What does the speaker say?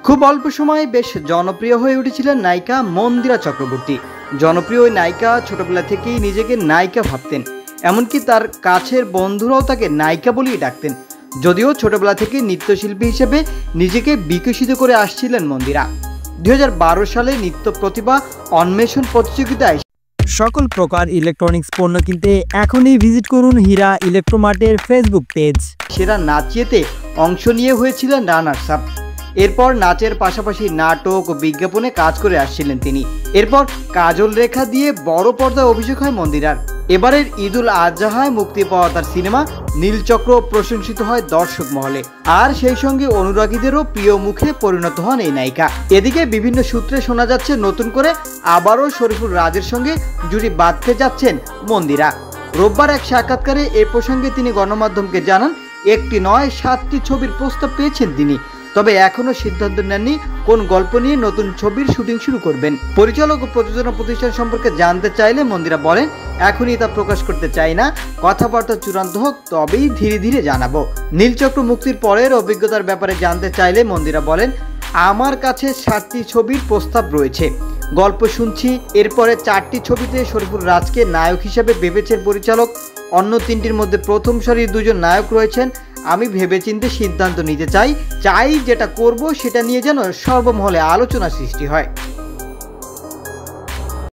খুব অল্প সময়ে বেশ জনপ্রিয় হয়ে উঠেছিলেন নায়িকা মন্দিরা চক্রবর্তী। জনপ্রিয় ওই নায়িকা ছোটবেলা থেকেই নিজেকে নায়িকা ভাবতেন, এমনকি তার কাছের বন্ধুরাও তাকে নায়িকা বলেই ডাকতেন। যদিও ছোটবেলা থেকে নৃত্যশিল্পী হিসেবে নিজেকে বিকশিত করে আসছিলেন মন্দিরা। 2012 সালে নৃত্য প্রতিভা অন্বেষণ প্রতিযোগিতায় সকল প্রকার ইলেকট্রনিক্স পণ্য কিনতে এখনই ভিজিট করুন হীরা ইলেকট্রোমার্টের ফেসবুক পেজ। সেরা নাচিয়েতে অংশ নিয়ে হয়েছিলেন রানার্স আপ। এরপর নাচের পাশাপাশি নাটক ও বিজ্ঞাপনে কাজ করে আসছিলেন তিনি। এরপর কাজল রেখা দিয়ে বড় পর্দায় অভিষেক হয় মন্দিরার। এবারের ঈদুল আজহায় মুক্তি পাওয়া তার সিনেমা নীলচক্র প্রশংসিত হয় দর্শক মহলে, আর সেই সঙ্গে অনুরাগীদেরও প্রিয় মুখে পরিণত হন এই নায়িকা। এদিকে বিভিন্ন সূত্রে শোনা যাচ্ছে নতুন করে আবারও শরীফুল রাজের সঙ্গে জুটি বাঁধতে যাচ্ছেন মন্দিরা। রোববার এক সাক্ষাৎকারে এ প্রসঙ্গে তিনি গণমাধ্যমকে জানান, একটি নয় 7টি ছবির প্রস্তাব পেয়েছেন তিনি, তবে এখনো সিদ্ধান্ত নেননি কোন গল্প নিয়ে নতুন ছবির শুটিং শুরু করবেন। পরিচালক ও প্রযোজনা প্রতিষ্ঠান সম্পর্কে জানতে চাইলে মন্দিরা বলেন, এখনই তা প্রকাশ করতে চাই না, কথাবার্তা চূড়ান্ত হোক তবেই ধীরে ধীরে জানাবো। নীলচক্র মুক্তির পরের অভিজ্ঞতার ব্যাপারে জানতে চাইলে মন্দিরা বলেন, আমার কাছে 7টি ছবির প্রস্তাব রয়েছে, গল্প শুনছি। এরপরে 4টি ছবিতে শরীফুল রাজকে নায়ক হিসেবে ভেবেছেন পরিচালক। অন্য 3টির মধ্যে প্রথম সারির 2জন নায়ক রয়েছেন। আমি ভেবেচিন্তে সিদ্ধান্ত নিতে চাই যেটা করব সেটা নিয়ে যেন সর্বমহলে আলোচনা সৃষ্টি হয়।